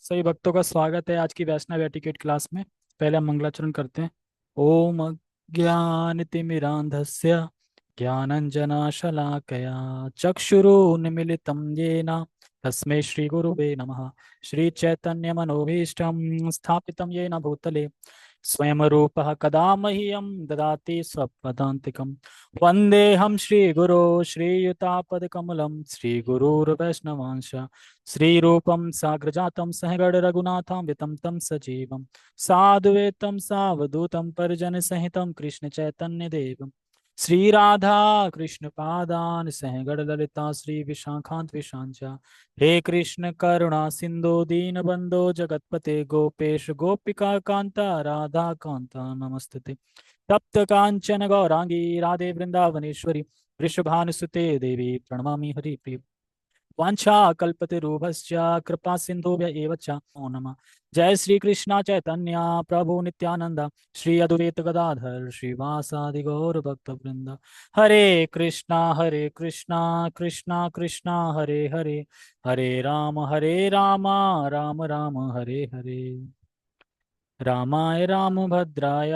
सभी भक्तों का स्वागत है आज की वैष्णव एटिकेट क्लास में। पहले हम मंगलाचरण करते हैं। ओम अज्ञानतिमिरान्धस्य ज्ञानञ्जनशलाकया चक्षुरुन्मीलितं येन तस्मै श्रीगुरुवे नमः। श्रीचैतन्यमनोभीष्टं स्थापितं येन भूतले स्वयं रूपः कदा मह्यं ददाति स्वपदान्तिकं। वन्देऽहं श्रीगुरो श्रीयुतापदकमलं श्रीगुरुर्वैष्णवांश श्रीरूपं साग्रजातं सहगण रघुनाथान्वितं तं सजीवं साधुवेतं सावधूतं परिजनसहितं कृष्ण चैतन्य देवं श्रीराधा कृष्ण पादान सहगण ललिता श्री विशाखान्त विशांचा। हे कृष्ण करुणा सिंधु दीनबंधो जगतपते गोपेश गोपिका कांता राधा कांता नमस्तुते। तप्त कांचन गौरांगी राधे वृंदावनेश्वरी वृषभानुसुते देवी प्रणमामि हरिप्रिय। वाञ्छाकल्पतरुभ्यश्च कृपा सिन्धुभ्य एव च नमो नमः। जय श्री कृष्ण चैतन्य प्रभु नित्यानंद श्री अद्वैत गदाधर श्रीवासादि गौर भक्त वृंद। हरे कृष्णा कृष्णा कृष्णा हरे हरे, हरे राम राम राम हरे हरे। रामाय रामभद्राय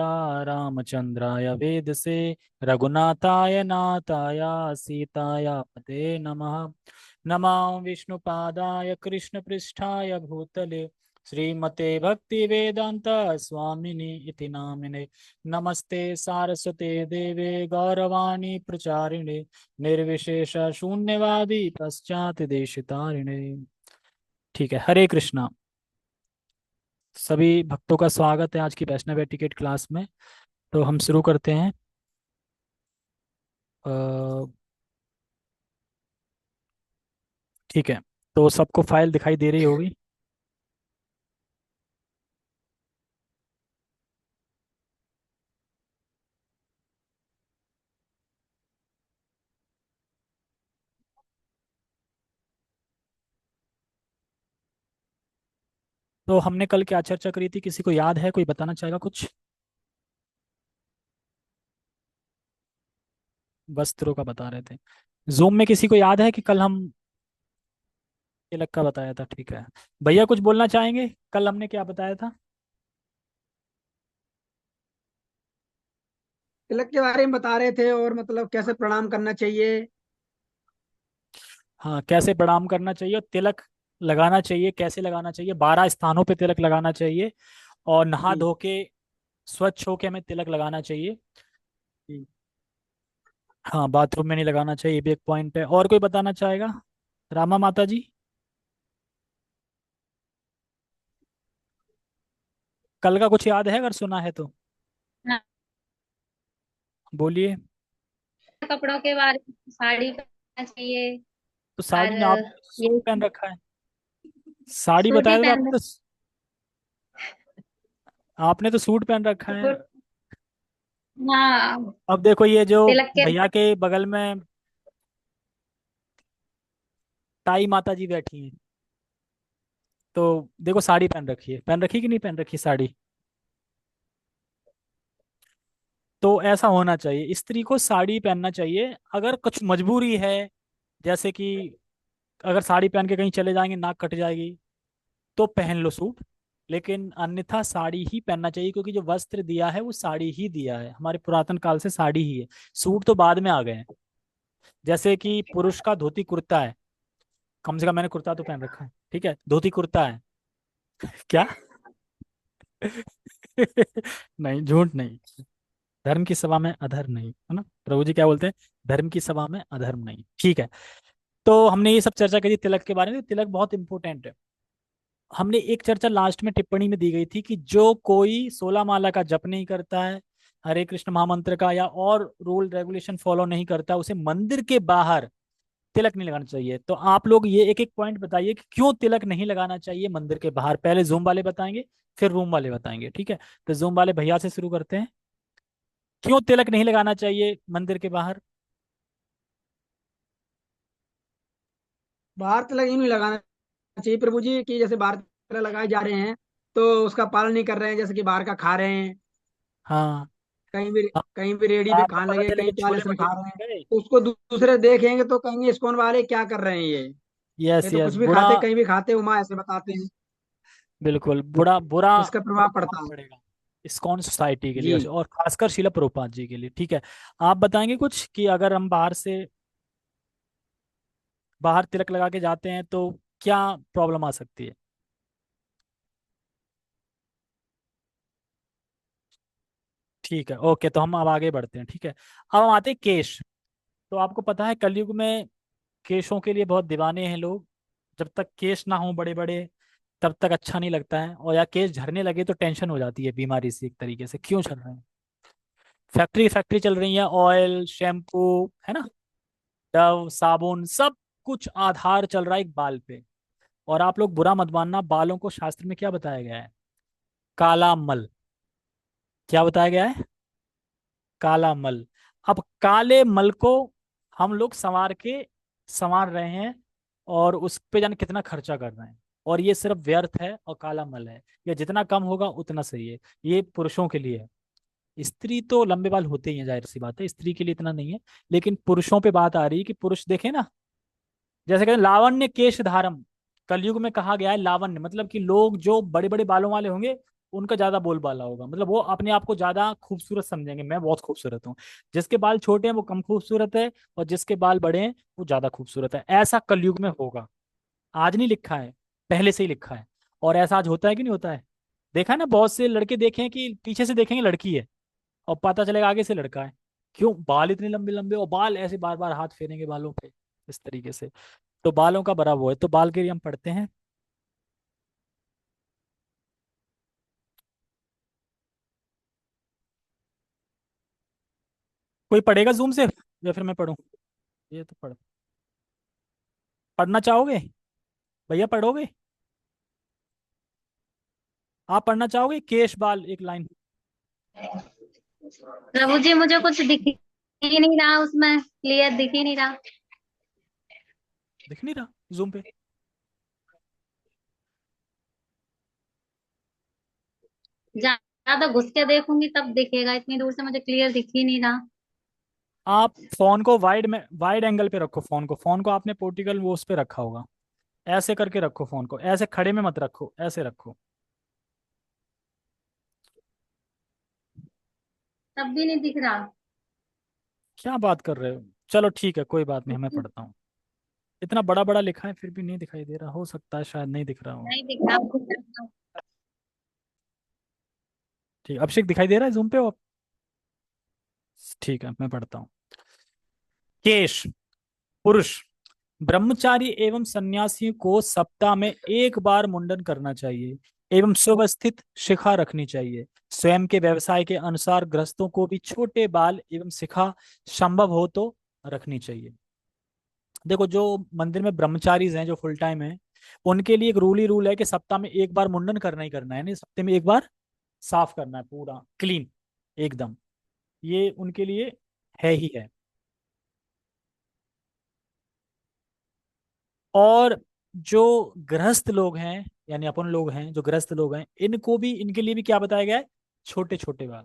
रामचंद्राय वेदसे रघुनाथाय नाथाय सीताय पते नमः। नमः विष्णुपादाय कृष्णपृष्ठाय भूतले श्रीमते भक्तिवेदांत स्वामिनि इति नामिने। नमस्ते सारस्वते देवे गौरवाणी प्रचारिणे निर्विशेष शून्यवादी पश्चात देशितारिणे। ठीक है, हरे कृष्णा। सभी भक्तों का स्वागत है आज की वैष्णव एटिकेट क्लास में। तो हम शुरू करते हैं। ठीक है, तो सबको फाइल दिखाई दे रही होगी। तो हमने कल क्या चर्चा करी थी, किसी को याद है? कोई बताना चाहेगा कुछ? वस्त्रों का बता रहे थे। जूम में किसी को याद है कि कल हम तिलक का बताया था? ठीक है, भैया कुछ बोलना चाहेंगे? कल हमने क्या बताया था? तिलक के बारे में बता रहे थे और मतलब कैसे प्रणाम करना चाहिए। हाँ, कैसे प्रणाम करना चाहिए और तिलक लगाना चाहिए, कैसे लगाना चाहिए। 12 स्थानों पे तिलक लगाना चाहिए और नहा जी धो के स्वच्छ होके हमें तिलक लगाना चाहिए। जी। हाँ, बाथरूम में नहीं लगाना चाहिए, ये भी एक पॉइंट है। और कोई बताना चाहेगा? रामा माता जी, कल का कुछ याद है अगर सुना है तो हाँ, बोलिए। कपड़ों के बारे में साड़ी पहनना चाहिए। तो साड़ी और में आप सूट ये पहन रखा है? साड़ी सूट ही बताया था पहन आपने तो। आपने तो सूट पहन रखा है। सूट। हाँ। अब देखो, ये जो तिलक के। भैया के बगल में ताई माता जी बैठी हैं, तो देखो साड़ी पहन रखी है, पहन रखी कि नहीं पहन रखी साड़ी? तो ऐसा होना चाहिए, स्त्री को साड़ी पहनना चाहिए। अगर कुछ मजबूरी है, जैसे कि अगर साड़ी पहन के कहीं चले जाएंगे नाक कट जाएगी, तो पहन लो सूट। लेकिन अन्यथा साड़ी ही पहनना चाहिए, क्योंकि जो वस्त्र दिया है वो साड़ी ही दिया है, हमारे पुरातन काल से साड़ी ही है। सूट तो बाद में आ गए हैं। जैसे कि पुरुष का धोती कुर्ता है, कम से कम मैंने कुर्ता तो पहन रखा है, ठीक है, धोती कुर्ता है। क्या? नहीं, झूठ नहीं। धर्म की सभा में अधर्म नहीं, है ना? प्रभु जी क्या बोलते हैं? धर्म की सभा में अधर्म नहीं। ठीक है, तो हमने ये सब चर्चा करी तिलक के बारे में। तिलक बहुत इंपॉर्टेंट है। हमने एक चर्चा लास्ट में टिप्पणी में दी गई थी कि जो कोई 16 माला का जप नहीं करता है, हरे कृष्ण महामंत्र का या और रूल रेगुलेशन फॉलो नहीं करता, उसे मंदिर के बाहर तिलक नहीं लगाना चाहिए। तो आप लोग ये एक एक पॉइंट बताइए कि क्यों तिलक नहीं लगाना चाहिए मंदिर के बाहर। पहले जूम वाले बताएंगे, फिर रूम वाले बताएंगे, ठीक है? तो जूम वाले भैया से शुरू करते हैं। क्यों तिलक नहीं लगाना चाहिए मंदिर के बाहर? बाहर तिलक ही नहीं लगाना चाहिए प्रभु जी, कि जैसे बाहर तिलक लगाए जा रहे हैं तो उसका पालन नहीं कर रहे हैं, जैसे कि बाहर का खा रहे हैं। हाँ। हाँ, कहीं भी रेडी पे आपको खाने पता लगे, चले कहीं कि छोले पैलेस में खा भटूरे रहे मिल हैं गए। तो उसको दूसरे देखेंगे तो कहेंगे इस्कॉन वाले क्या कर रहे हैं ये यस तो यस, कुछ भी बुरा। खाते कहीं भी खाते, उमा ऐसे बताते हैं। बिल्कुल बुरा बुरा इसका प्रभाव प्रभाव पड़ता है। पड़ेगा इस्कॉन सोसाइटी के लिए, जी। और खासकर शिला प्रभुपाद जी के लिए। ठीक है, आप बताएंगे कुछ कि अगर हम बाहर तिलक लगा के जाते हैं तो क्या प्रॉब्लम आ सकती है? ठीक है, ओके, तो हम अब आगे बढ़ते हैं। ठीक है, अब हम आते हैं केश। तो आपको पता है कलयुग में केशों के लिए बहुत दीवाने हैं लोग। जब तक केश ना हो बड़े बड़े तब तक अच्छा नहीं लगता है, और या केश झड़ने लगे तो टेंशन हो जाती है बीमारी से, एक तरीके से क्यों झड़ रहे हैं। फैक्ट्री फैक्ट्री चल रही है, ऑयल शैम्पू, है ना, डव साबुन, सब कुछ आधार चल रहा है एक बाल पे। और आप लोग बुरा मत मानना, बालों को शास्त्र में क्या बताया गया है? काला मल। क्या बताया गया है? काला मल। अब काले मल को हम लोग संवार रहे हैं, और उस पे जाने कितना खर्चा कर रहे हैं, और ये सिर्फ व्यर्थ है और काला मल है। ये जितना कम होगा उतना सही है। ये पुरुषों के लिए है। स्त्री तो लंबे बाल होते ही हैं, जाहिर सी बात है, स्त्री के लिए इतना नहीं है। लेकिन पुरुषों पे बात आ रही है कि पुरुष देखे ना, जैसे कहते हैं लावण्य केश धारम। कलयुग में कहा गया है लावण्य, मतलब कि लोग जो बड़े बड़े बालों वाले होंगे उनका ज्यादा बोलबाला होगा, मतलब वो अपने आप को ज्यादा खूबसूरत समझेंगे, मैं बहुत खूबसूरत हूँ। जिसके बाल छोटे हैं वो कम खूबसूरत है, और जिसके बाल बड़े हैं वो ज्यादा खूबसूरत है। ऐसा कलयुग में होगा। आज नहीं लिखा है, पहले से ही लिखा है। और ऐसा आज होता है कि नहीं होता है? देखा है ना, बहुत से लड़के देखे हैं कि पीछे से देखेंगे लड़की है, और पता चलेगा आगे से लड़का है। क्यों? बाल इतने लंबे लंबे, और बाल ऐसे बार बार हाथ फेरेंगे बालों पे इस तरीके से। तो बालों का बड़ा वो है, तो बाल के लिए हम पढ़ते हैं। कोई पढ़ेगा जूम से या फिर मैं पढ़ूं? ये तो पढ़ना चाहोगे? भैया पढ़ोगे? आप पढ़ना चाहोगे? केश बाल एक लाइन। प्रभु जी मुझे कुछ दिख ही नहीं रहा उसमें, क्लियर दिख ही नहीं रहा। दिख नहीं रहा जूम पे? ज्यादा घुस के देखूंगी तब दिखेगा, इतनी दूर से मुझे क्लियर दिख ही नहीं रहा। आप फोन को वाइड एंगल पे रखो। फोन को आपने पोर्टिकल वो उस पे रखा होगा। ऐसे करके रखो फोन को, ऐसे खड़े में मत रखो, ऐसे रखो। तब भी नहीं दिख रहा। क्या बात कर रहे हो? चलो ठीक है, कोई बात नहीं, मैं पढ़ता हूँ। इतना बड़ा बड़ा लिखा है फिर भी नहीं दिखाई दे रहा, हो सकता है शायद नहीं दिख रहा हो। नहीं दिख रहा। ठीक, अभिषेक दिखाई दे रहा है जूम पे हो आप? ठीक है, मैं पढ़ता हूँ। केश, पुरुष, ब्रह्मचारी एवं सन्यासी को सप्ताह में एक बार मुंडन करना चाहिए, एवं सुव्यवस्थित शिखा रखनी चाहिए। स्वयं के व्यवसाय के अनुसार गृहस्थों को भी छोटे बाल एवं शिखा संभव हो तो रखनी चाहिए। देखो, जो मंदिर में ब्रह्मचारीज हैं जो फुल टाइम है, उनके लिए एक रूल ही रूल है कि सप्ताह में एक बार मुंडन करना ही करना है, नहीं सप्ताह में एक बार साफ करना है, पूरा क्लीन एकदम। ये उनके लिए है ही है। और जो गृहस्थ लोग हैं, यानी अपन लोग हैं जो गृहस्थ लोग हैं, इनको भी, इनके लिए भी क्या बताया गया है? छोटे छोटे बाल।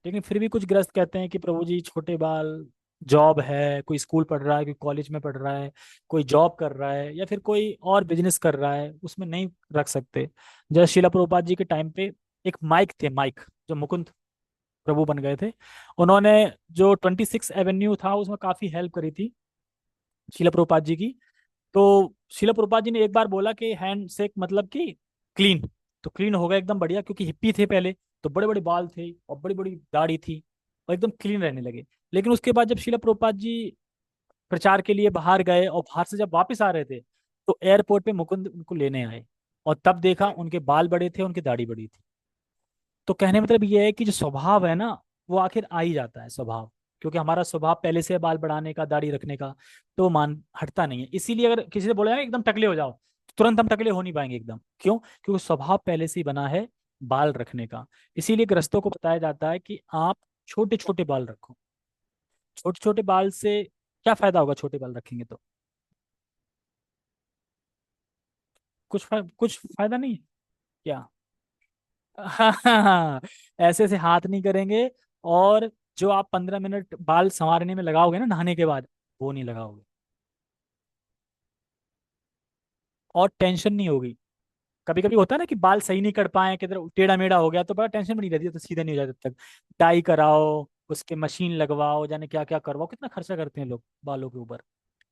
लेकिन फिर भी कुछ गृहस्थ कहते हैं कि प्रभु जी छोटे बाल, जॉब है, कोई स्कूल पढ़ रहा है, कोई कॉलेज में पढ़ रहा है, कोई जॉब कर रहा है, या फिर कोई और बिजनेस कर रहा है, उसमें नहीं रख सकते। जैसे शिला प्रभुपाद जी के टाइम पे एक माइक थे, माइक जो मुकुंद प्रभु बन गए थे, उन्होंने जो 26 एवेन्यू था उसमें काफी हेल्प करी थी शिला प्रभुपाद जी की। तो शिला प्रभुपाद जी ने एक बार बोला कि हैंड शेक मतलब कि क्लीन। तो क्लीन हो गया एकदम बढ़िया, क्योंकि हिप्पी थे पहले, तो बड़े बड़े बाल थे और बड़ी बड़ी दाढ़ी थी, और एकदम क्लीन रहने लगे। लेकिन उसके बाद जब शिला प्रभुपाद जी प्रचार के लिए बाहर गए, और बाहर से जब वापस आ रहे थे, तो एयरपोर्ट पे मुकुंद उनको लेने आए, और तब देखा उनके बाल बड़े थे, उनकी दाढ़ी बड़ी थी। तो कहने मतलब ये है कि जो स्वभाव है ना, वो आखिर आ ही जाता है स्वभाव। क्योंकि हमारा स्वभाव पहले से है बाल बढ़ाने का, दाढ़ी रखने का, तो मान हटता नहीं है। इसीलिए अगर किसी से बोला जाए एकदम टकले हो जाओ, तो तुरंत हम टकले हो नहीं पाएंगे एकदम। क्यों? क्योंकि स्वभाव पहले से ही बना है बाल रखने का। इसीलिए गृहस्थों को बताया जाता है कि आप छोटे छोटे बाल रखो। छोटे छोटे बाल से क्या फायदा होगा छोटे बाल रखेंगे तो? कुछ फायदा नहीं है क्या? हाँ हाँ हाँ, ऐसे ऐसे हाथ नहीं करेंगे। और जो आप 15 मिनट बाल संवारने में लगाओगे ना नहाने के बाद, वो नहीं लगाओगे, और टेंशन नहीं होगी। कभी कभी होता है ना कि बाल सही नहीं कर पाए, किधर टेढ़ा मेढ़ा हो गया, तो बड़ा टेंशन बनी रहती है, तो सीधा नहीं हो जाता तब तक। डाई कराओ, उसके मशीन लगवाओ, जाने क्या क्या करवाओ, कितना खर्चा करते हैं लोग बालों के ऊपर,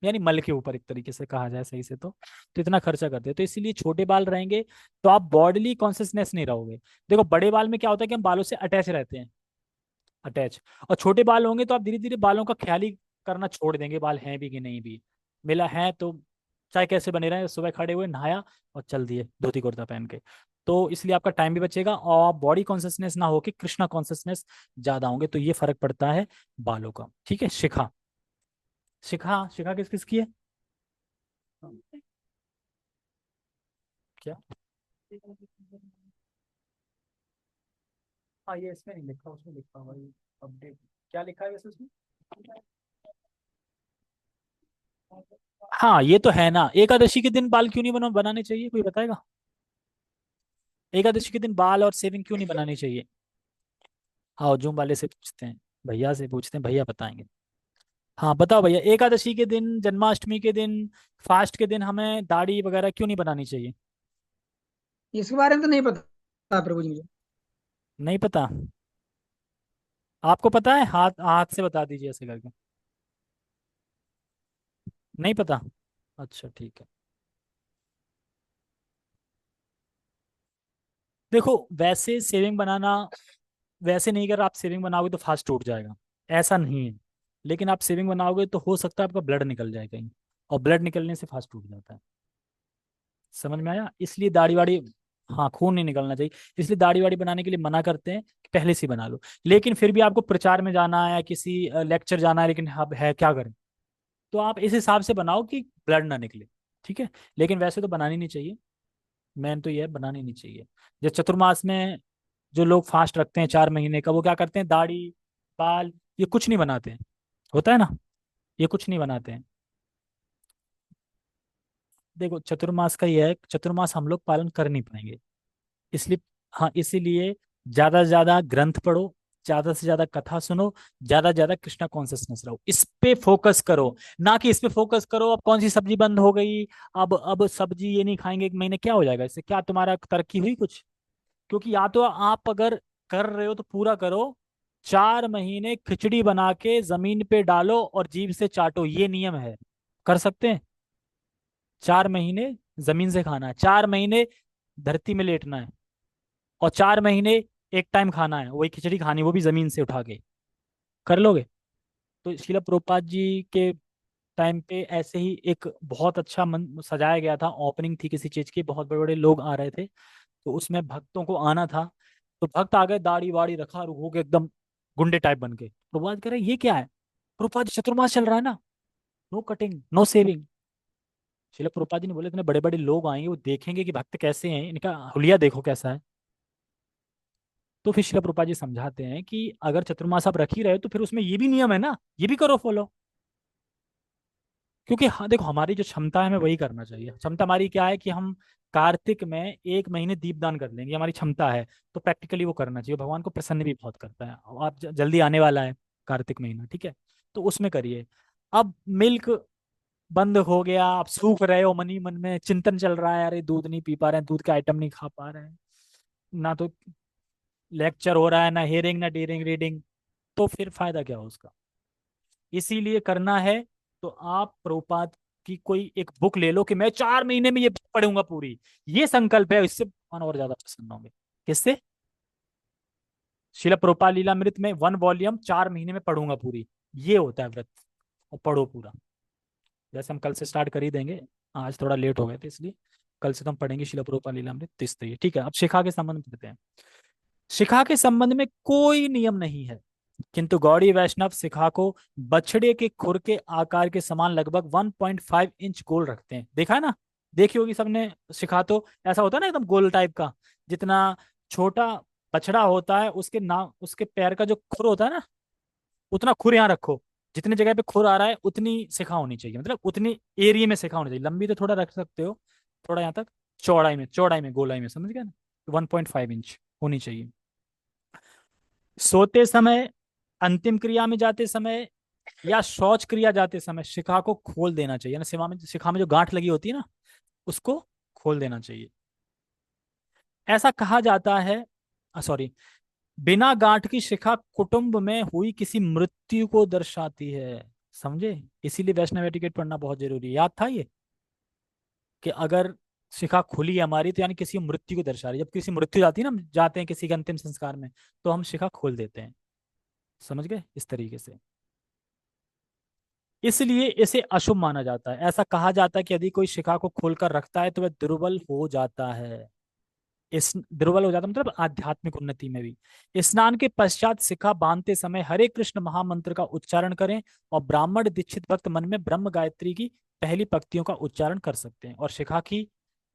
यानी मल के ऊपर एक तरीके से कहा जाए सही से तो इतना खर्चा करते हैं। तो इसीलिए छोटे बाल रहेंगे तो आप बॉडीली कॉन्शियसनेस नहीं रहोगे। देखो बड़े बाल में क्या होता है कि हम बालों से अटैच रहते हैं, अटैच। और छोटे बाल होंगे तो आप धीरे धीरे बालों का ख्याल ही करना छोड़ देंगे, बाल हैं भी कि नहीं भी। मिला है तो चाहे कैसे बने रहे, सुबह खड़े हुए नहाया और चल दिए धोती कुर्ता पहन के। तो इसलिए आपका टाइम भी बचेगा और बॉडी कॉन्शियसनेस ना होके कृष्णा कॉन्शियसनेस ज्यादा होंगे, तो ये फर्क पड़ता है बालों का। ठीक है। शिखा, शिखा शिखा किस किस की है? क्या? हाँ ये इसमें नहीं लिखा, उसमें लिखा हुआ ये अपडेट। क्या लिखा है वैसे उसमें? हाँ ये तो है ना, एकादशी के दिन बाल क्यों नहीं बनाने चाहिए, कोई बताएगा? एकादशी के दिन बाल और सेविंग क्यों नहीं बनानी चाहिए? हाँ जूम वाले से पूछते हैं, भैया से पूछते हैं, भैया बताएंगे। हाँ बताओ भैया, एकादशी के दिन, जन्माष्टमी के दिन, फास्ट के दिन हमें दाढ़ी वगैरह क्यों नहीं बनानी चाहिए? इसके बारे में तो नहीं पता प्रभु जी मुझे। नहीं पता? आपको पता है? हाथ हाथ से बता दीजिए ऐसे करके। नहीं पता? अच्छा ठीक है। देखो वैसे सेविंग बनाना, वैसे नहीं, अगर आप सेविंग बनाओगे तो फास्ट टूट जाएगा, ऐसा नहीं है। लेकिन आप सेविंग बनाओगे तो हो सकता है आपका ब्लड निकल जाए कहीं, और ब्लड निकलने से फास्ट टूट जाता है। समझ में आया? इसलिए दाढ़ी वाड़ी, हाँ खून नहीं निकलना चाहिए, इसलिए दाढ़ी वाड़ी बनाने के लिए मना करते हैं कि पहले से ही बना लो। लेकिन फिर भी आपको प्रचार में जाना है या किसी लेक्चर जाना है, लेकिन अब है क्या करें, तो आप इस हिसाब से बनाओ कि ब्लड ना निकले। ठीक है। लेकिन वैसे तो बनानी नहीं चाहिए, मेन तो ये है बनानी नहीं चाहिए। जैसे चतुर्मास में जो लोग फास्ट रखते हैं 4 महीने का, वो क्या करते हैं, दाढ़ी, बाल, ये कुछ नहीं बनाते हैं, होता है ना, ये कुछ नहीं बनाते हैं। देखो चतुर्मास का ये है, चतुर्मास हम लोग पालन कर नहीं पाएंगे, इसलिए, हाँ इसीलिए ज्यादा से ज्यादा ग्रंथ पढ़ो, ज्यादा से ज्यादा कथा सुनो, ज्यादा से ज्यादा कृष्णा कॉन्शियसनेस रहो, इस पे फोकस करो। ना कि इस पे फोकस करो अब कौन सी सब्जी बंद हो गई, अब सब्जी ये नहीं खाएंगे 1 महीने, क्या हो जाएगा इससे, क्या तुम्हारा तरक्की हुई कुछ? क्योंकि या तो आप अगर कर रहे हो तो पूरा करो, 4 महीने खिचड़ी बना के जमीन पे डालो और जीभ से चाटो, ये नियम है, कर सकते हैं? 4 महीने जमीन से खाना है, 4 महीने धरती में लेटना है, और 4 महीने एक टाइम खाना है, वही खिचड़ी खानी, वो भी जमीन से उठा के, कर लोगे? तो शिला प्रभुपाद जी के टाइम पे ऐसे ही एक बहुत अच्छा मन सजाया गया था, ओपनिंग थी किसी चीज की, बहुत बड़े बड़े लोग आ रहे थे, तो उसमें भक्तों को आना था, तो भक्त आ गए, दाढ़ी वाड़ी रखा और हो गए एकदम गुंडे टाइप बन के। प्रभुपाद कह रहे ये क्या है? प्रभुपाद जी चतुर्मास चल रहा है ना, नो कटिंग नो सेविंग। शिला प्रभुपाद जी ने बोले इतने बड़े बड़े लोग आएंगे, वो देखेंगे कि भक्त कैसे हैं, इनका हुलिया देखो कैसा है। तो फिर शिला प्रभुपाद जी समझाते हैं कि अगर चतुर्मास आप रख ही रहे हो तो फिर उसमें ये भी नियम है ना, ये भी करो फॉलो। क्योंकि हाँ देखो, हमारी जो क्षमता है हमें वही करना चाहिए। क्षमता हमारी क्या है कि हम कार्तिक में 1 महीने दीपदान कर लेंगे, हमारी क्षमता है, तो प्रैक्टिकली वो करना चाहिए, भगवान को प्रसन्न भी बहुत करता है। अब आप जल्दी आने वाला है कार्तिक महीना, ठीक है, तो उसमें करिए। अब मिल्क बंद हो गया, आप सूख रहे हो, मन ही मन में चिंतन चल रहा है, अरे दूध नहीं पी पा रहे हैं, दूध के आइटम नहीं खा पा रहे हैं, ना तो लेक्चर हो रहा है, ना हेयरिंग ना डीरिंग रीडिंग, तो फिर फायदा क्या हो उसका? इसीलिए करना है तो आप प्रभुपाद की कोई एक बुक ले लो कि मैं 4 महीने में ये book पढ़ूंगा पूरी, ये संकल्प है, इससे भगवान और ज्यादा प्रसन्न होंगे। किससे? शिला प्रभुपाद लीलामृत में 1 वॉल्यूम 4 महीने में पढ़ूंगा पूरी, ये होता है व्रत, और पढ़ो पूरा। जैसे हम कल से स्टार्ट कर ही देंगे, आज थोड़ा लेट हो गए थे इसलिए, कल से तो हम पढ़ेंगे शिला प्रभुपाद लीलामृत, तो इस तरीके। ठीक है, अब शिखा के संबंध में पढ़ते हैं। शिखा के संबंध में कोई नियम नहीं है, किंतु गौड़ी वैष्णव शिखा को बछड़े के खुर के आकार के समान लगभग 1.5 इंच गोल रखते हैं। देखा है ना, देखी होगी सबने शिखा, तो ऐसा होता है ना एकदम गोल टाइप का, जितना छोटा बछड़ा होता है उसके नाम, उसके पैर का जो खुर होता है ना, उतना खुर यहाँ रखो, जितने जगह पे खुर आ रहा है उतनी शिखा होनी चाहिए, मतलब उतनी एरिया में शिखा होनी चाहिए, लंबी तो थोड़ा रख सकते हो, थोड़ा यहाँ तक, चौड़ाई में गोलाई में, समझ गए ना, 1.5 इंच होनी चाहिए। सोते समय, अंतिम क्रिया में जाते समय, या शौच क्रिया जाते समय शिखा को खोल देना चाहिए ना, शिवा में, शिखा में जो गांठ लगी होती है ना, उसको खोल देना चाहिए। ऐसा कहा जाता है, सॉरी, बिना गांठ की शिखा कुटुंब में हुई किसी मृत्यु को दर्शाती है। समझे? इसीलिए वैष्णव एटिकेट पढ़ना बहुत जरूरी है। याद था ये कि अगर शिखा खुली है हमारी तो यानी किसी मृत्यु को दर्शा रही है। जब किसी मृत्यु जाती है ना, हम जाते हैं किसी के अंतिम संस्कार में, तो हम शिखा खोल देते हैं। समझ गए? इस तरीके से। इसलिए इसे अशुभ माना जाता है। ऐसा कहा जाता है कि यदि कोई शिखा को खोलकर रखता है तो वह दुर्बल हो जाता है। इस दुर्बल हो जाता मतलब आध्यात्मिक उन्नति में भी। स्नान के पश्चात शिखा बांधते समय हरे कृष्ण महामंत्र का उच्चारण करें, और ब्राह्मण दीक्षित भक्त मन में ब्रह्म गायत्री की पहली पंक्तियों का उच्चारण कर सकते हैं, और शिखा की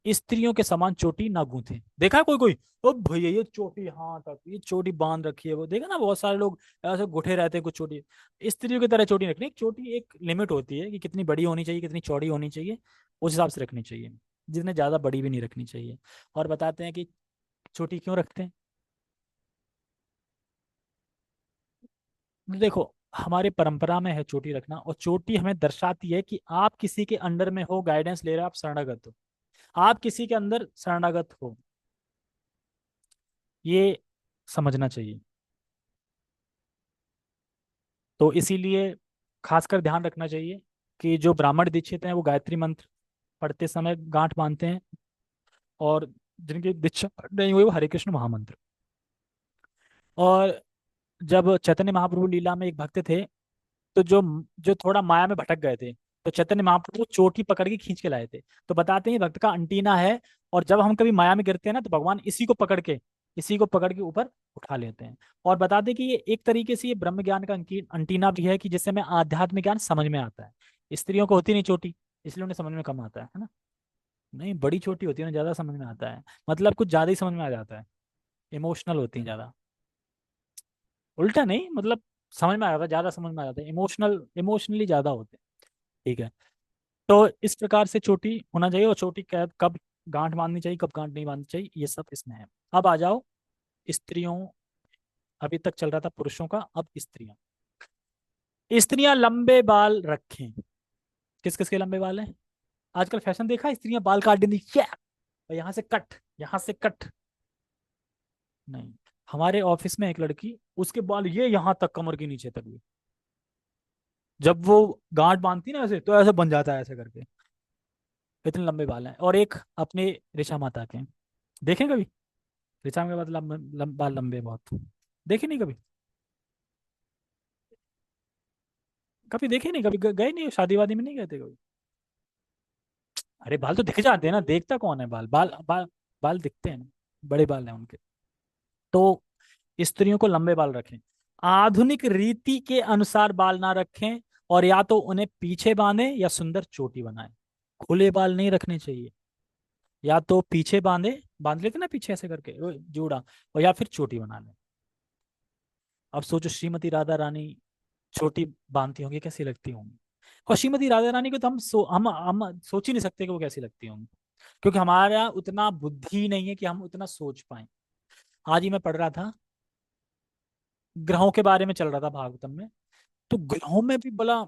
स्त्रियों के समान चोटी ना गूंथे। देखा है कोई कोई, ओ भैया ये चोटी, हाँ तक ये चोटी बांध रखी है, वो देखा ना बहुत सारे लोग ऐसे गुठे रहते हैं कुछ चोटी। स्त्रियों की तरह चोटी रखनी, एक चोटी एक लिमिट होती है कि कितनी बड़ी होनी चाहिए, कितनी चौड़ी होनी चाहिए, उस हिसाब से रखनी चाहिए। जितने ज्यादा बड़ी भी नहीं रखनी चाहिए। और बताते हैं कि चोटी क्यों रखते हैं। देखो, हमारी परंपरा में है चोटी रखना, और चोटी हमें दर्शाती है कि आप किसी के अंडर में हो, गाइडेंस ले रहे हो, आप शरणागत हो, आप किसी के अंदर शरणागत हो, ये समझना चाहिए। तो इसीलिए खासकर ध्यान रखना चाहिए कि जो ब्राह्मण दीक्षित हैं वो गायत्री मंत्र पढ़ते समय गांठ बांधते हैं, और जिनकी दीक्षा नहीं हुई वो हरे कृष्ण महामंत्र। और जब चैतन्य महाप्रभु लीला में एक भक्त थे, तो जो जो थोड़ा माया में भटक गए थे, तो चैतन्य महाप्रभु चोटी पकड़ के खींच के लाए थे। तो बताते हैं ये भक्त का अंटीना है, और जब हम कभी माया में गिरते हैं ना तो भगवान इसी को पकड़ के ऊपर उठा लेते हैं। और बताते हैं कि ये एक तरीके से ये ब्रह्म ज्ञान का अंटीना भी है, कि जिससे हमें आध्यात्मिक ज्ञान समझ में आता है। स्त्रियों को होती नहीं चोटी, इसलिए उन्हें समझ में कम आता है ना। नहीं, बड़ी छोटी होती है ना, ज्यादा समझ में आता है, मतलब कुछ ज्यादा ही समझ में आ जाता है। इमोशनल होती है ज्यादा, उल्टा नहीं, मतलब समझ में आ जाता है, ज्यादा समझ में आ जाता है, इमोशनली ज्यादा होते हैं। ठीक है। तो इस प्रकार से चोटी होना चाहिए, और चोटी कब कब गांठ बांधनी चाहिए, कब गांठ नहीं बांधनी चाहिए, ये सब इसमें है। अब आ जाओ स्त्रियों, अभी तक चल रहा था पुरुषों का, अब स्त्रियां। स्त्रियां लंबे बाल रखें। किस किस के लंबे बाल हैं? आजकल फैशन देखा है, स्त्रियां बाल काट देंगी, क्या और यहाँ से कट, यहाँ से कट। नहीं, हमारे ऑफिस में एक लड़की, उसके बाल ये यहाँ तक, कमर के नीचे तक भी, जब वो गांठ बांधती ना ऐसे, तो ऐसे बन जाता है ऐसे करके, इतने लंबे बाल हैं। और एक अपने ऋषा माता के, देखें कभी? ऋचा के बाद बाल लंबे बहुत, देखे नहीं कभी? कभी देखे नहीं? कभी गए नहीं शादी वादी में, नहीं गए थे कभी? अरे बाल तो दिख जाते हैं ना, देखता कौन है? बाल बाल बाल बाल दिखते हैं ना, बड़े बाल हैं उनके। तो स्त्रियों को लंबे बाल रखें, आधुनिक रीति के अनुसार बाल ना रखें, और या तो उन्हें पीछे बांधें या सुंदर चोटी बनाएं। खुले बाल नहीं रखने चाहिए, या तो पीछे बांध लेते ना पीछे ऐसे करके वो जूड़ा, और या फिर चोटी बना लें। अब सोचो श्रीमती राधा रानी छोटी बांधती होंगी, कैसी लगती होंगी? और श्रीमती राधा रानी को तो हम सोच ही नहीं सकते कि वो कैसी लगती होंगी, क्योंकि हमारा उतना बुद्धि नहीं है कि हम उतना सोच पाए। आज ही मैं पढ़ रहा था, ग्रहों के बारे में चल रहा था भागवतम में, तो ग्रहों में भी बड़ा,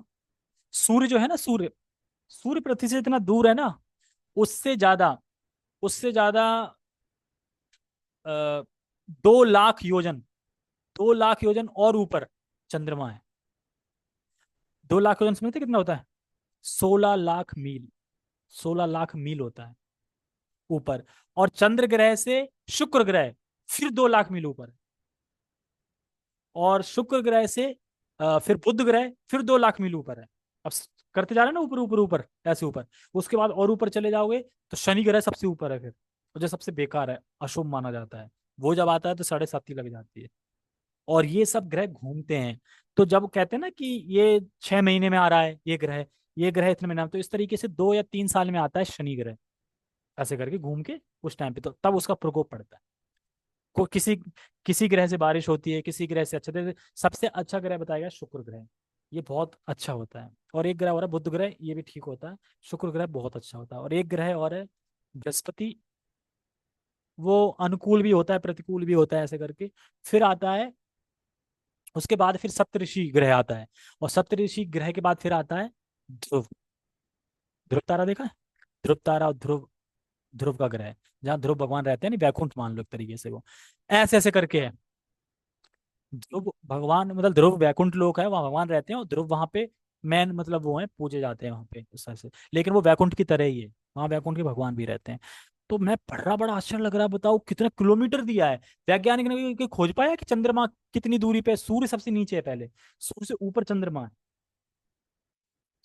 सूर्य जो है ना, सूर्य सूर्य पृथ्वी से इतना दूर है ना, उससे ज्यादा, उससे ज्यादा 2 लाख योजन, 2 लाख योजन और ऊपर चंद्रमा है। 2 लाख योजन समझते कितना होता है? 16 लाख मील, 16 लाख मील होता है ऊपर। और चंद्र ग्रह से शुक्र ग्रह फिर 2 लाख मील ऊपर है। और शुक्र ग्रह से फिर बुध ग्रह फिर 2 लाख मील ऊपर है। अब करते जा रहे हैं ना, ऊपर ऊपर ऊपर, ऐसे ऊपर। उसके बाद और ऊपर चले जाओगे तो शनि ग्रह सबसे ऊपर है फिर, और जो सबसे बेकार है, अशुभ माना जाता है, वो जब आता है तो 7.5 लग जाती है। और ये सब ग्रह घूमते हैं। तो जब कहते हैं ना कि ये 6 महीने में आ रहा है ये ग्रह, ये ग्रह इतने महीने में, तो इस तरीके से 2 या 3 साल में आता है शनि ग्रह, ऐसे करके घूम के उस टाइम पे, तो तब उसका प्रकोप पड़ता है। को किसी किसी ग्रह से बारिश होती है, किसी ग्रह से अच्छा, जैसे सबसे अच्छा ग्रह बताएगा शुक्र ग्रह, ये बहुत अच्छा होता है। और एक ग्रह और है बुध ग्रह, ये भी ठीक होता है। शुक्र ग्रह बहुत अच्छा होता है। और एक ग्रह और है बृहस्पति, वो अनुकूल भी होता है, प्रतिकूल भी होता है, ऐसे करके। फिर आता है, उसके बाद फिर सप्तऋषि ग्रह आता है, और सप्तऋषि ग्रह के बाद फिर आता है ध्रुव। ध्रुव तारा देखा है? ध्रुव तारा और ध्रुव, ध्रुव का ग्रह है, जहाँ ध्रुव भगवान रहते हैं, नहीं वैकुंठ मान लो एक तरीके से वो, ऐसे ऐसे करके है। ध्रुव भगवान मतलब ध्रुव वैकुंठ लोक है, वहाँ भगवान रहते हैं, और ध्रुव वहाँ पे मैन मतलब वो है, पूजे जाते हैं वहाँ पे इस तरह से। लेकिन वो वैकुंठ की तरह ही है, वहाँ वैकुंठ के भगवान भी रहते हैं। तो मैं पढ़ रहा, बड़ा आश्चर्य लग रहा है, बताओ कितना किलोमीटर दिया है। वैज्ञानिक ने भी खोज पाया कि चंद्रमा कितनी दूरी पे है? सूर्य सबसे नीचे है पहले, सूर्य से ऊपर चंद्रमा है।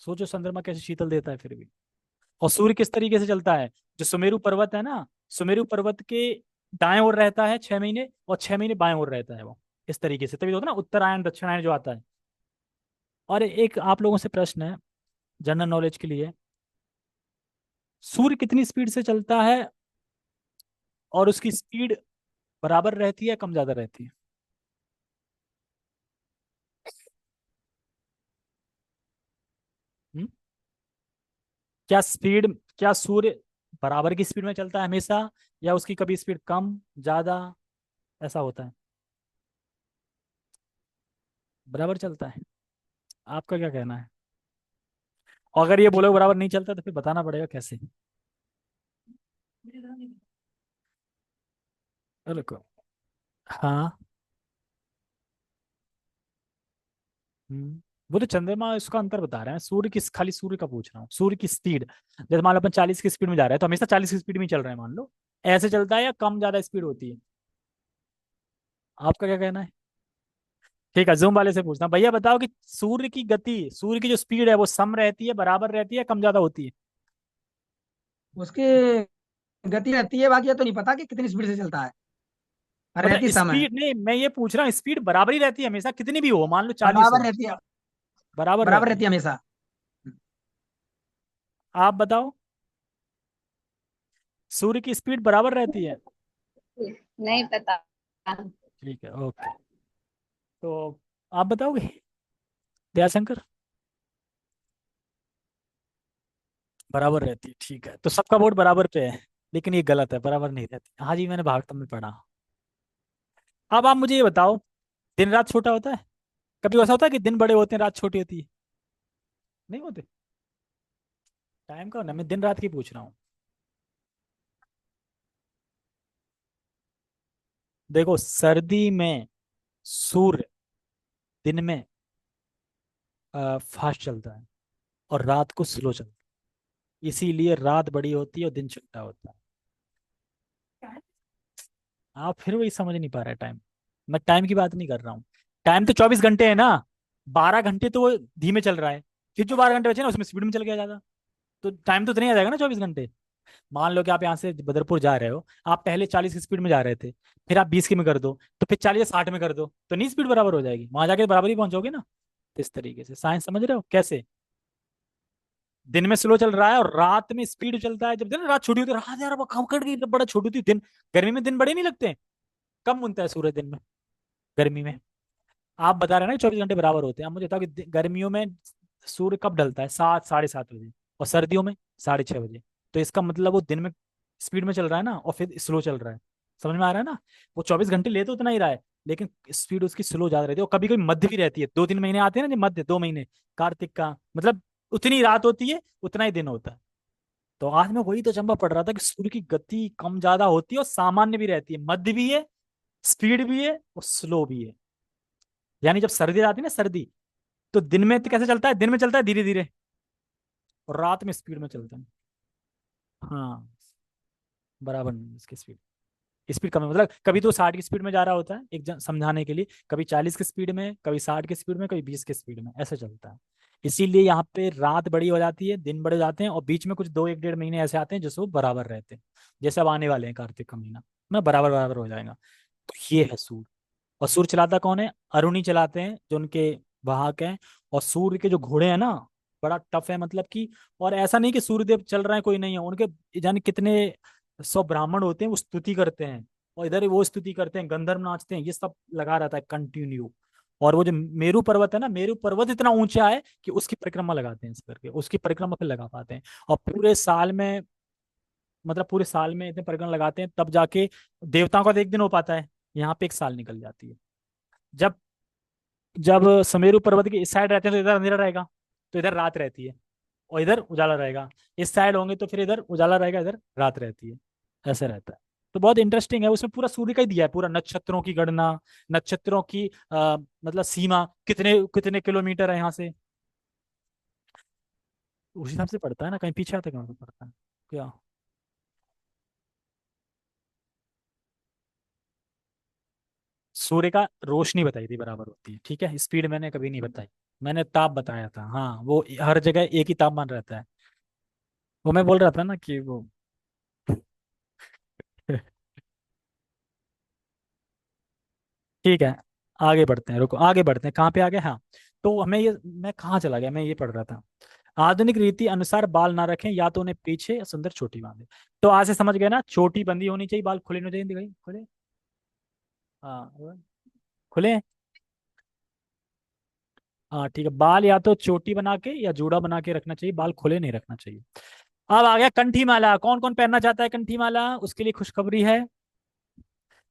सोचो चंद्रमा कैसे शीतल देता है फिर भी। और सूर्य किस तरीके से चलता है, जो सुमेरु पर्वत है ना, सुमेरु पर्वत के दाएं ओर रहता है 6 महीने, और 6 महीने बाएं ओर रहता है वो, इस तरीके से। तभी तो होता है ना उत्तरायण दक्षिणायन जो आता है। और एक आप लोगों से प्रश्न है जनरल नॉलेज के लिए, सूर्य कितनी स्पीड से चलता है और उसकी स्पीड बराबर रहती है, कम ज्यादा रहती है? हम्म? क्या स्पीड, क्या सूर्य बराबर की स्पीड में चलता है हमेशा, या उसकी कभी स्पीड कम ज्यादा ऐसा होता है? बराबर चलता है। आपका क्या कहना है? और अगर ये बोलो बराबर नहीं चलता, तो फिर बताना पड़ेगा कैसे। रुको। हाँ। वो तो चंद्रमा इसका अंतर बता रहे हैं, सूर्य की, खाली सूर्य का पूछ रहा हूँ, सूर्य की स्पीड। जैसे मान लो अपन 40 की स्पीड में जा रहे हैं, तो हमेशा 40 की स्पीड में ही चल रहे हैं मान लो, ऐसे चलता है या कम ज्यादा स्पीड होती है? आपका क्या कहना है? ठीक है, जूम वाले से पूछना, भैया बताओ कि सूर्य की गति, सूर्य की जो स्पीड है वो सम रहती है, बराबर रहती है, कम ज्यादा होती है? उसकी गति रहती है, बाकी ये तो नहीं पता कि कितनी स्पीड से चलता है, पर रहती मतलब समय स्पीड नहीं, मैं ये पूछ रहा हूँ, स्पीड बराबर ही रहती है हमेशा, कितनी भी हो, मान लो 40 बराबर हो, रहती है। बराबर बराबर रहती रहती है? है हमेशा। आप बताओ, सूर्य की स्पीड बराबर रहती है? नहीं पता। ठीक है, ओके। तो आप बताओगे दयाशंकर? बराबर रहती है, ठीक है, तो सबका वोट बराबर पे है। लेकिन ये गलत है, बराबर नहीं रहती। हाँ जी, मैंने भागवतम में पढ़ा। अब आप मुझे ये बताओ, दिन रात छोटा होता है? कभी ऐसा होता है कि दिन बड़े होते हैं रात छोटी होती है? नहीं होते। टाइम का ना, मैं दिन रात की पूछ रहा हूँ। देखो सर्दी में सूर्य दिन में फास्ट चलता है, और रात को स्लो चलता है, इसीलिए रात बड़ी होती है और दिन छोटा होता है। आप फिर वही समझ नहीं पा रहे टाइम। मैं टाइम की बात नहीं कर रहा हूँ। टाइम तो 24 घंटे है ना, 12 घंटे तो वो धीमे चल रहा है, फिर जो 12 घंटे बचे ना उसमें स्पीड में चल गया ज्यादा, तो टाइम तो नहीं आ जाएगा ना 24 घंटे। मान लो कि आप यहाँ से बदरपुर जा रहे हो, आप पहले 40 की स्पीड में जा रहे थे, फिर आप 20 की में कर दो, तो फिर 40 या 60 में कर दो, तो नहीं स्पीड बराबर हो जाएगी, वहां जाके बराबर ही पहुंचोगे ना। तो इस तरीके से साइंस समझ रहे हो कैसे? दिन में स्लो चल रहा है और रात में स्पीड चलता है। जब दिन रात छोटी होती है, रात यार वो कम कट गई, बड़ा छोटी होती है दिन। गर्मी में दिन बड़े नहीं लगते, कम मुनता है सूरज दिन में, गर्मी में। आप बता रहे हैं ना 24 घंटे बराबर होते हैं, आप मुझे बताओ कि गर्मियों में सूर्य कब ढलता है? 7, 7:30 बजे, और सर्दियों में 6:30 बजे। तो इसका मतलब वो दिन में स्पीड में चल रहा है ना, और फिर स्लो चल रहा है। समझ में आ रहा है ना? वो 24 घंटे ले तो उतना ही रहा है, लेकिन स्पीड उसकी स्लो ज्यादा रहती है। और कभी कभी मध्य भी रहती है, 2-3 महीने आते हैं ना, जो मध्य 2 महीने, कार्तिक का मतलब उतनी रात होती है, उतना ही दिन होता है। तो आज मैं वही तो चंबा पढ़ रहा था कि सूर्य की गति कम ज्यादा होती है और सामान्य भी रहती है, मध्य भी है, स्पीड भी है और स्लो भी है। यानी जब सर्दी आती है ना, सर्दी, तो दिन में तो कैसे चलता है, दिन में चलता है धीरे धीरे, और रात में स्पीड में चलता है। हाँ, बराबर नहीं इसकी स्पीड, स्पीड कम है, मतलब कभी तो 60 की स्पीड में जा रहा होता है एक समझाने के लिए, कभी 40 की स्पीड में, कभी 60 की स्पीड में, कभी 20 की स्पीड में, ऐसे चलता है। इसीलिए यहाँ पे रात बड़ी हो जाती है, दिन बड़े हो जाते हैं, और बीच में कुछ 2, 1, 1.5 महीने ऐसे आते हैं जिससे वो बराबर रहते हैं। जैसे अब आने वाले हैं कार्तिक का महीना, ना बराबर बराबर हो जाएगा। तो ये है सूर्य। और सूर्य चलाता कौन है? अरुणी चलाते हैं, जो उनके वाहक हैं। और सूर्य के जो घोड़े हैं ना, बड़ा टफ है, मतलब कि, और ऐसा नहीं कि सूर्यदेव चल रहे हैं कोई नहीं है उनके, जाने कितने 100 ब्राह्मण होते हैं, वो स्तुति करते हैं, और इधर वो स्तुति करते हैं, गंधर्व नाचते हैं, ये सब लगा रहता है कंटिन्यू। और वो जो मेरू पर्वत है ना, मेरू पर्वत इतना ऊंचा है कि उसकी परिक्रमा लगाते हैं, इस करके उसकी परिक्रमा पे लगा पाते हैं। और पूरे साल में, मतलब पूरे साल में इतने परिक्रमा लगाते हैं, तब जाके देवताओं का तो एक दिन हो पाता है, यहाँ पे एक साल निकल जाती है। जब जब सुमेरु पर्वत के इस साइड रहते हैं तो इधर अंधेरा रहेगा, तो इधर रात रहती है। और इधर उजाला रहेगा। इस साइड होंगे तो फिर इधर उजाला रहेगा, इधर रात रहती है, ऐसे रहता है। तो बहुत इंटरेस्टिंग है, उसमें पूरा सूर्य का ही दिया है, पूरा नक्षत्रों की गणना, नक्षत्रों की मतलब सीमा कितने कितने किलोमीटर है यहाँ से, उस हिसाब से पड़ता है ना, कहीं पीछे आते कहाँ से पड़ता है क्या। सूर्य का रोशनी बताई थी बराबर होती है, ठीक है, स्पीड मैंने कभी नहीं बताई। मैंने ताप बताया था, हाँ, वो हर जगह एक ही तापमान रहता है। वो मैं बोल रहा था ना कि वो ठीक है, आगे बढ़ते हैं, रुको आगे बढ़ते हैं, कहाँ पे आगे, हाँ। तो हमें ये, मैं कहाँ चला गया, मैं ये पढ़ रहा था। आधुनिक रीति अनुसार बाल ना रखें, या तो उन्हें पीछे सुंदर चोटी बांधे। तो आज से समझ गए ना, चोटी बंदी होनी चाहिए, बाल खुले नहीं होने चाहिए, खुले, हाँ खुले। हाँ ठीक है, बाल या तो चोटी बना के या जूड़ा बना के रखना चाहिए, बाल खुले नहीं रखना चाहिए। अब आ गया कंठी माला, कौन कौन पहनना चाहता है कंठी माला, उसके लिए खुशखबरी है।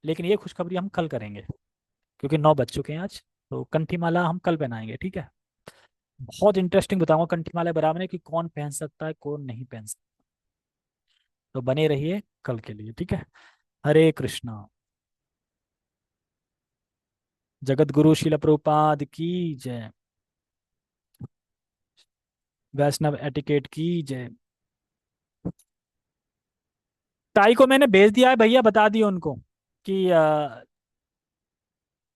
लेकिन ये खुशखबरी हम कल करेंगे, क्योंकि 9 बज चुके हैं आज। तो कंठी माला हम कल पहनाएंगे, ठीक है। बहुत इंटरेस्टिंग बताऊंगा कंठी माला के बारे में कि कौन पहन सकता है कौन नहीं पहन सकता। तो बने रहिए कल के लिए, ठीक है। हरे कृष्णा। जगत गुरु शिल प्रभुपाद की जय। वैष्णव एटिकेट की जय। ताई को मैंने भेज दिया है भैया, बता दियो उनको कि